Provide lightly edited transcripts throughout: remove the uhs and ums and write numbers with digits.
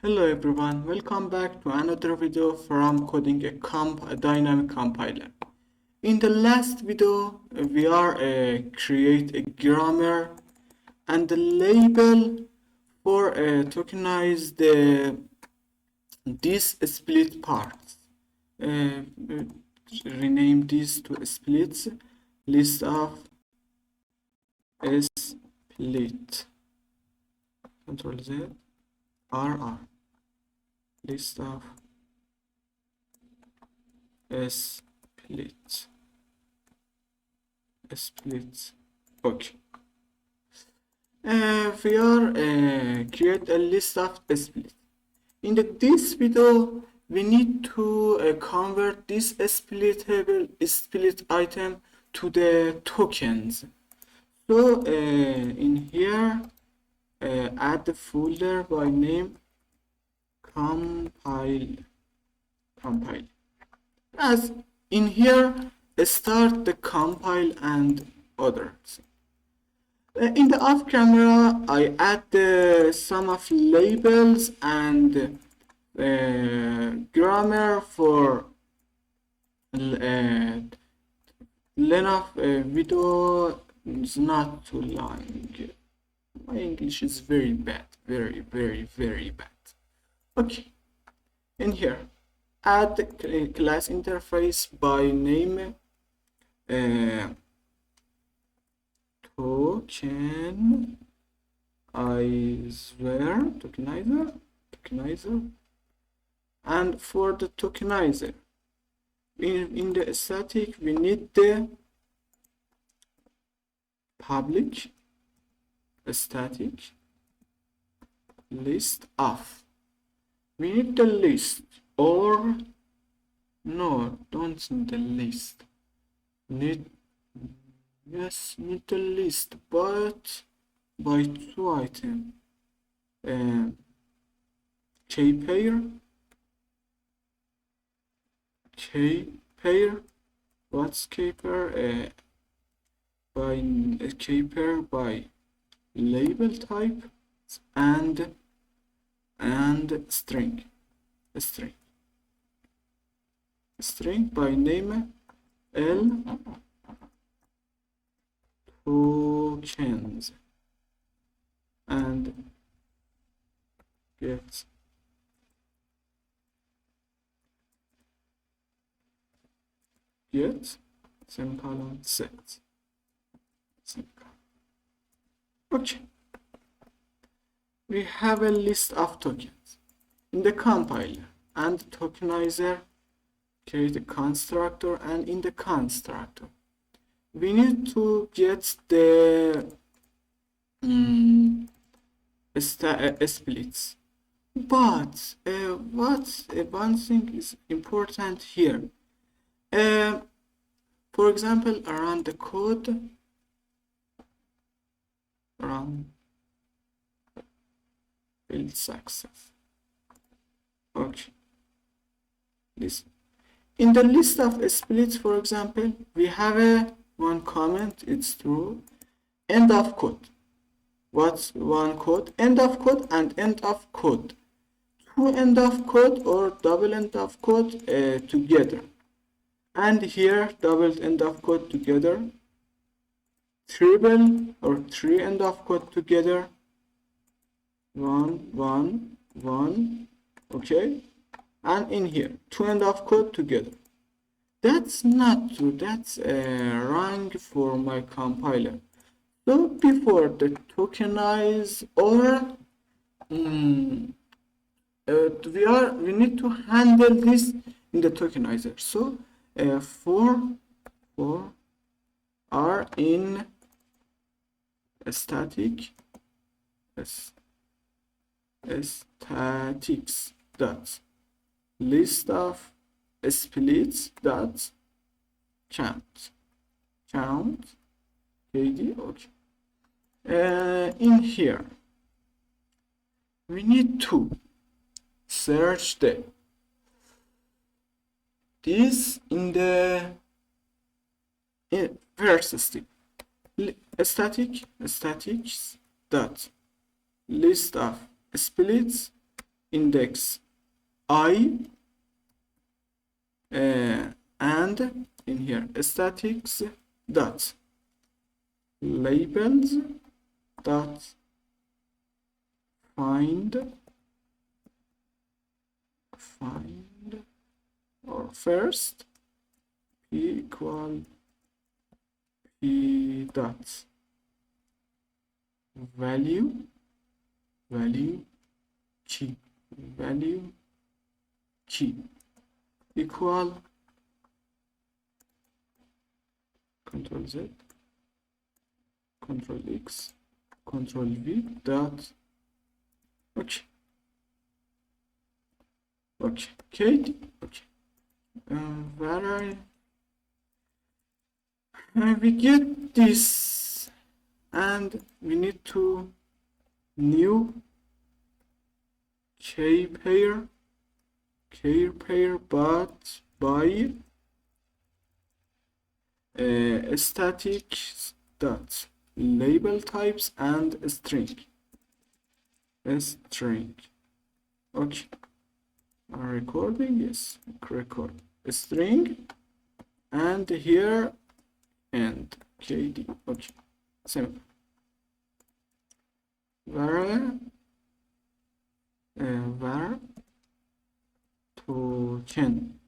Hello everyone, welcome back to another video from coding a dynamic compiler. In the last video, we are create a grammar and the label for tokenize these split parts. Uh, Rename these to splits, list of split. Control Z, RR. List of split. Okay. We are create a list of split. In this video, we need to convert this split item to the tokens. So in here, add the folder by name compile. As in here, start the compile and others. In the off camera, I add some of labels and grammar for length of video is not too long. My English is very bad, very bad. Okay, in here, add the class interface by name tokenizer, and for the tokenizer, in the static we need the public static list of. We need the list, or no, don't need the list. Need the list, but by two items. K pair. What's K pair? By K pair by label type and string by name L tokens and get semicolon set. Okay, we have a list of tokens in the compiler and tokenizer. Create a constructor, and in the constructor we need to get the splits. But one thing is important here. For example, around the code, build success. Okay, this in the list of splits, for example, we have one comment, it's true, end of code. What's one code? End of code and end of code. Two end of code or double end of code together. And here, double end of code together. Triple or three end of code together. One, okay. And in here, two end of code together. That's not true. That's wrong for my compiler. So before the tokenize, or we need to handle this in the tokenizer. So for are in static statics dot list of splits dot count KD. Okay, in here we need to search this in the first step. Statics dot list of splits index I, and in here statics dot labels dot find or first p equal p dot value key equal Control Z, Control X, Control V dot okay. Okay. Where we get this, and we need to new key pair, but by statics dot label types and string. Okay. Recording, yes, record string, and here and kd. Okay, simple. Var token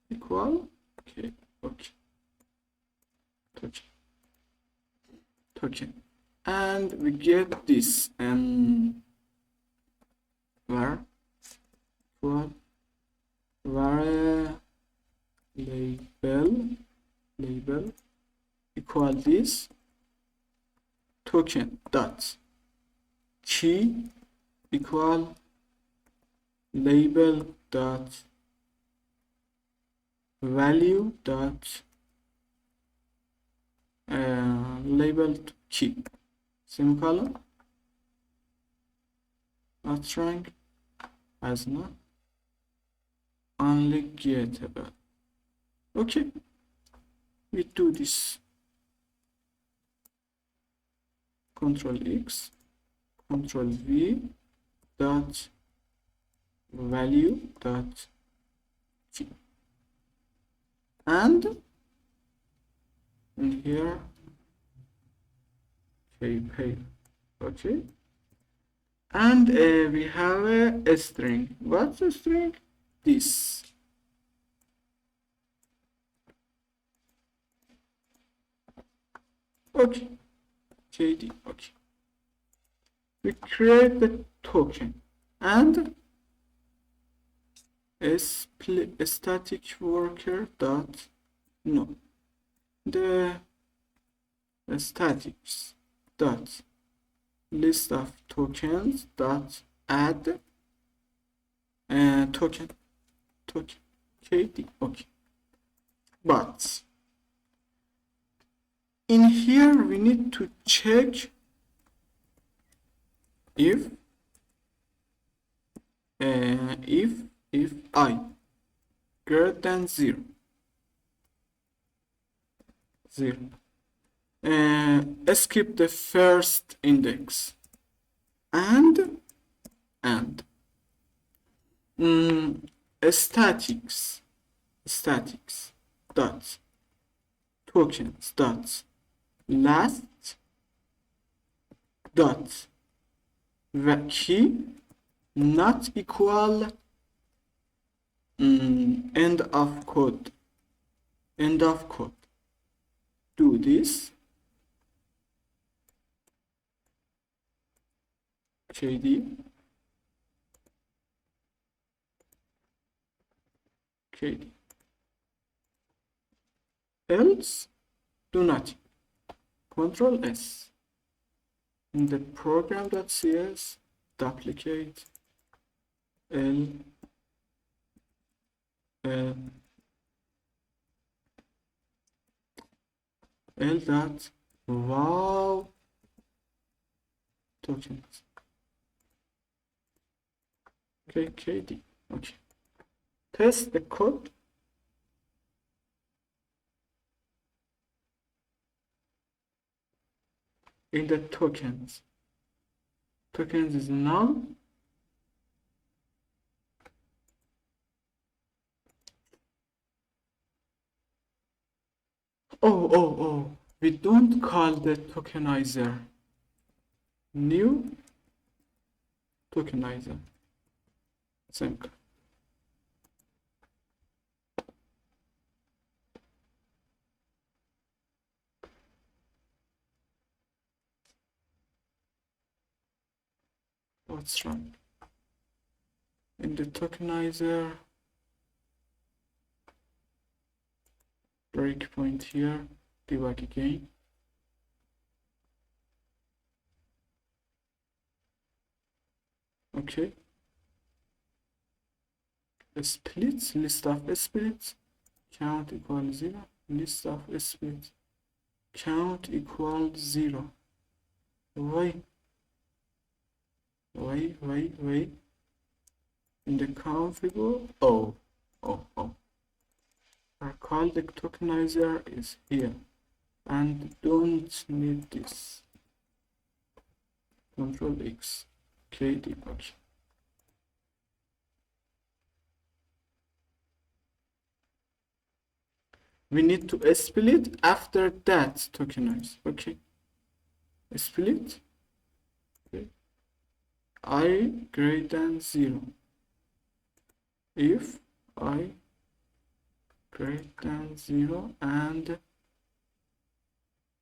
equal token, and we get this var equal var label equal this token dot key equal label dot value dot labeled key, semicolon, not string as not only gettable. Okay, we do this. Control X, Control V dot value dot key, and in here pair. Okay, and we have a string. What's a string? This. Okay, KD. Okay, we create the token and a static worker dot no, the statics dot list of tokens dot add token KD. Okay, but in here we need to check if I greater than 0 skip the first index and statics dot tokens dot last dot key not equal end of code. Do this KD else do nothing. Control S in the program.cs duplicate L dot wow tokens. Okay, KD. Okay, test the code. In the tokens is null, Oh, we don't call the tokenizer new tokenizer. Think. What's wrong? In the tokenizer, breakpoint here, debug again. Okay. A split, list of splits, count equals 0, list of splits, count equals 0. Wait. In the configure, oh. Our call the tokenizer is here and don't need this. Control X. Okay, debug. We need to split after that tokenize. Okay. Split. Okay. I greater than 0. If I greater than 0 and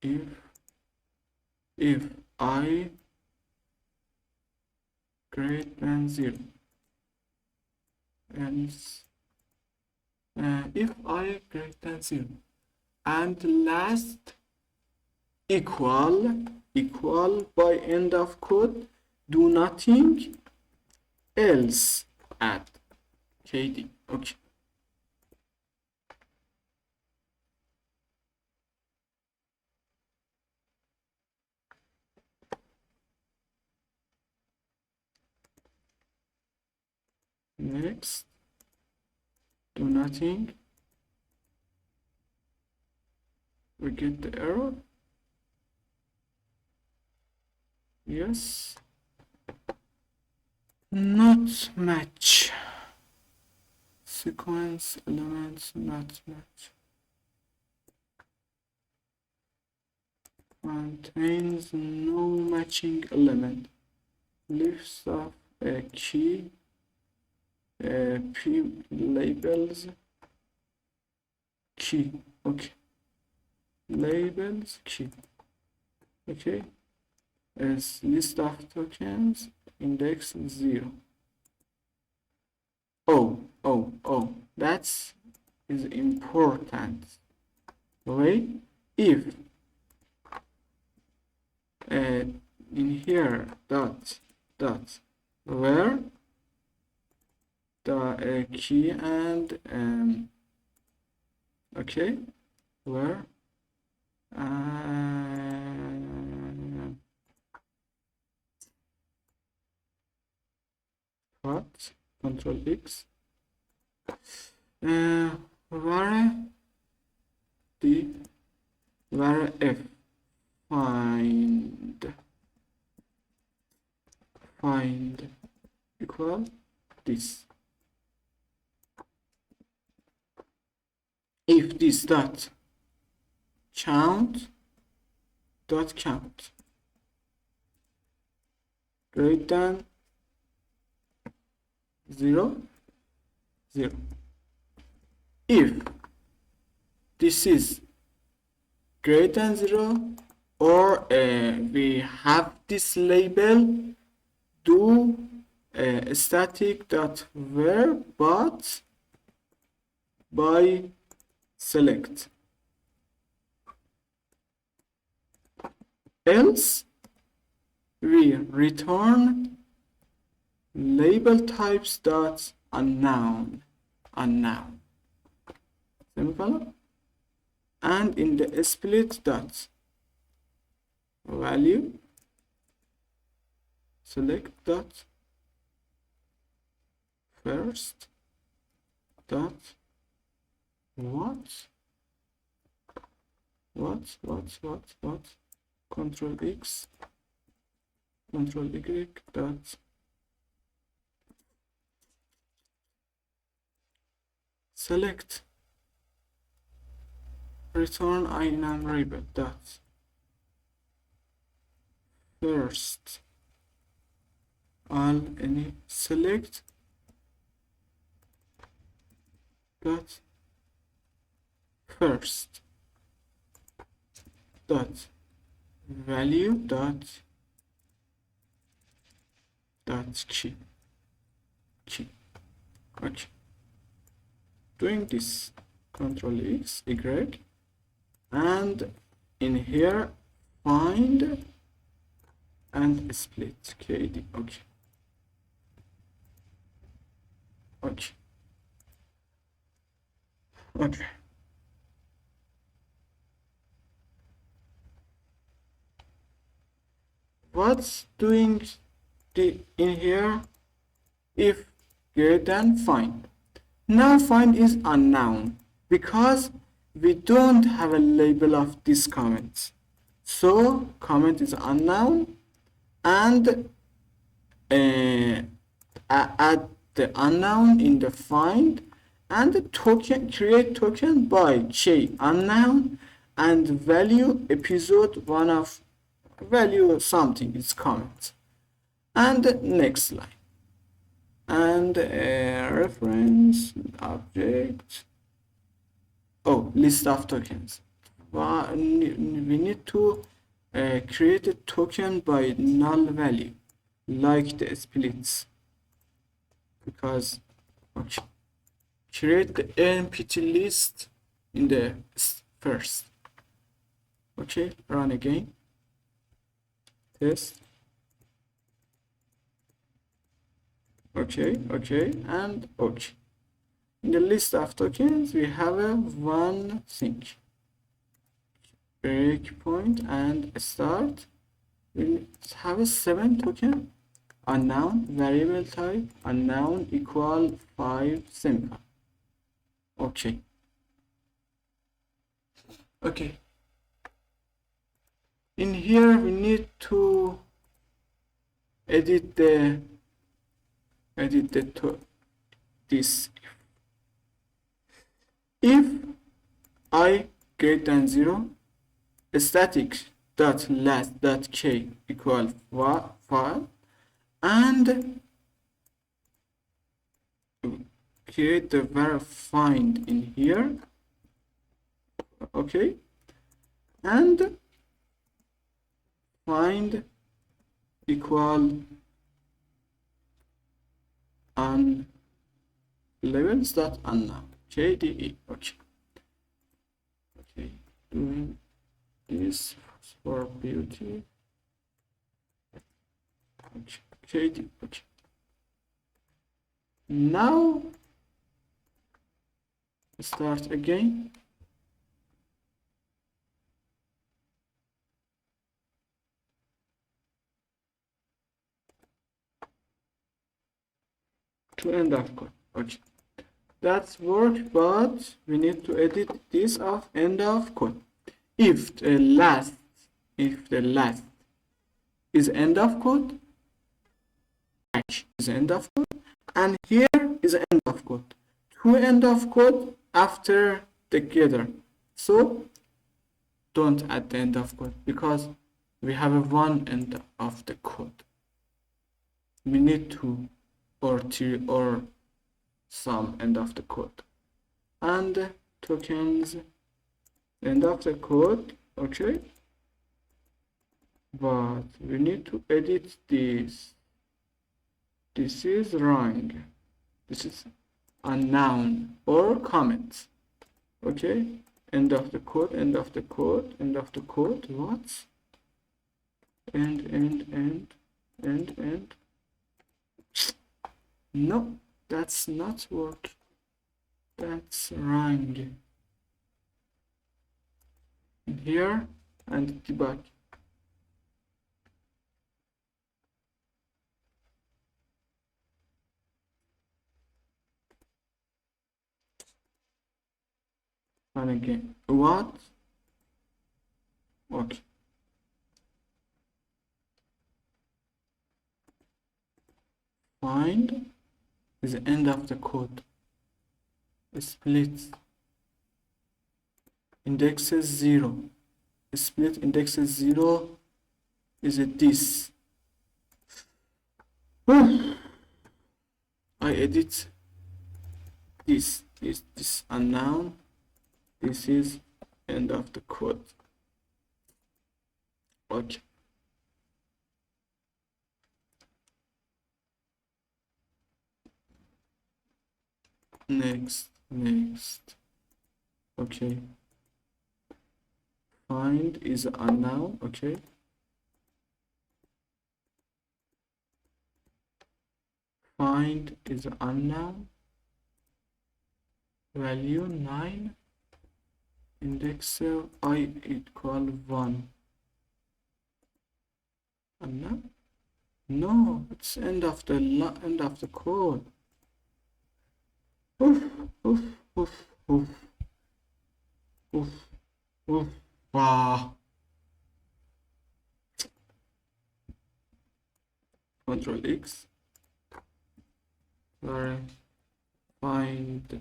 if I greater than 0 and if I greater than 0 and last equal by end of code, do nothing else add KD. Okay. Next, do nothing. We get the error. Yes. Not match. Sequence elements not match. Contains no matching element. Lifts of a key. P labels key. Okay. Labels key. Okay. As list of tokens index 0. Oh, that's is important. Wait, if in here dot where the key and okay, where what control X var f find equal this. If this dot count greater than 0. If this is greater than 0 or we have this label, do static dot where but by select, else we return label types dot unknown semicolon, and in the split dot value select dot first dot what control X control Y dot select return enumerable dot first all any select dot first dot value dot key. Okay, doing this, Control X, Y, and in here find and split KD. Okay. Okay. Okay. What's doing the in here if greater than find? Now find is unknown because we don't have a label of this comment. So comment is unknown, and add the unknown in the find, and the token create token by k unknown and value episode one of value something is comment, and next line, and reference object, oh, list of tokens. We need to create a token by null value like the splits, because okay, create the empty list in the first. Okay, run again, test. Okay, and okay. In the list of tokens we have a one thing, breakpoint and start. We have a 7 token, unknown, variable type, unknown, equal 5 semicolon. Okay. Okay. In here we need to edit this. If I greater than 0, static dot last dot k equal 5, and create the var find in here. Okay, and find equal on levels dot unknown kde. Okay, doing this for beauty. Okay, okay. Now start again. To end of code. Okay, that's work, but we need to edit this of end of code. If the last is end of code, is end of code, and here is end of code. Two end of code after together. So don't add the end of code because we have a one end of the code. We need two or three or some end of the code, and tokens end of the code. Okay, but we need to edit this. This is wrong. This is unknown or comment. Okay, end of the code, end of the code, end of the code. What? End. No, that's not work. That's wrong. Here and debug. And again, what? Okay. Find is the end of the code. Split indexes 0. Split indexes 0 is a this. I edit this is this unknown. This is end of the code. Okay. Next. Okay. Find is unknown. Okay. Find is unknown. Value 9. Index I equal 1. Unknown? No, it's end of the code. Oof, oof, oof, oof, oof, oof. Wow. Control X. Sorry. Find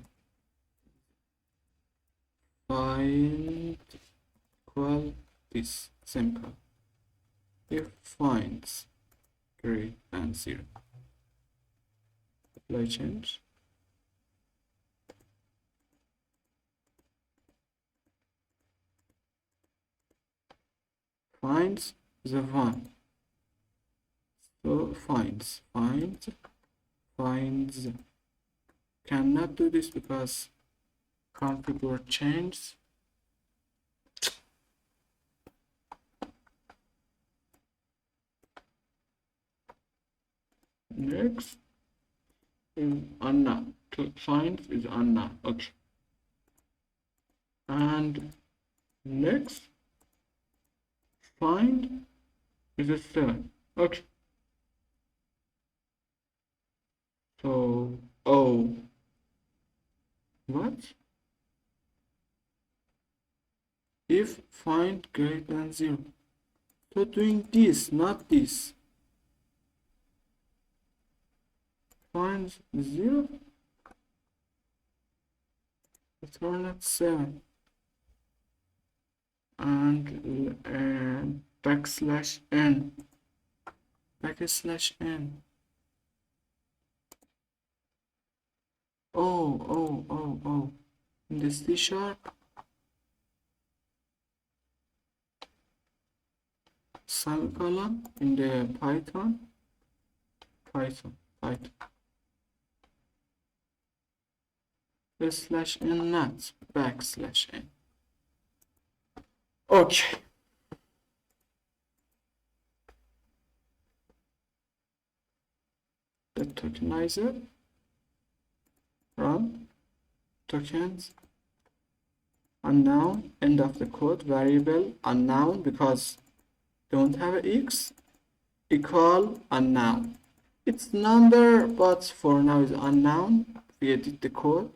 equal this. Simple. If finds greater than 0. Apply change. Finds the 1. So finds cannot do this because config word changes. Next is unknown. Finds is unknown. Okay. And next find is a 7. Okay. So what if find greater than 0? So doing this, not this. Find 0, return at 7, and backslash n. Oh. In the C#, semicolon. In the Python. Slash n, not backslash n. Okay. The tokenizer. Run. Tokens. Unknown. End of the code. Variable unknown because don't have an x. Equal unknown. It's number, but for now is unknown. We edit the code.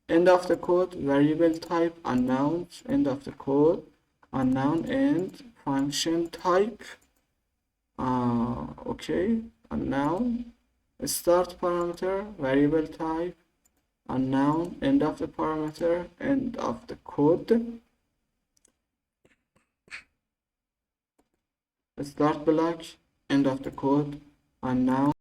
End of the code, variable type unknown, end of the code, unknown, and function type. Okay, unknown. Start parameter, variable type, unknown, end of the parameter, end of the code. Start block, end of the code, unknown.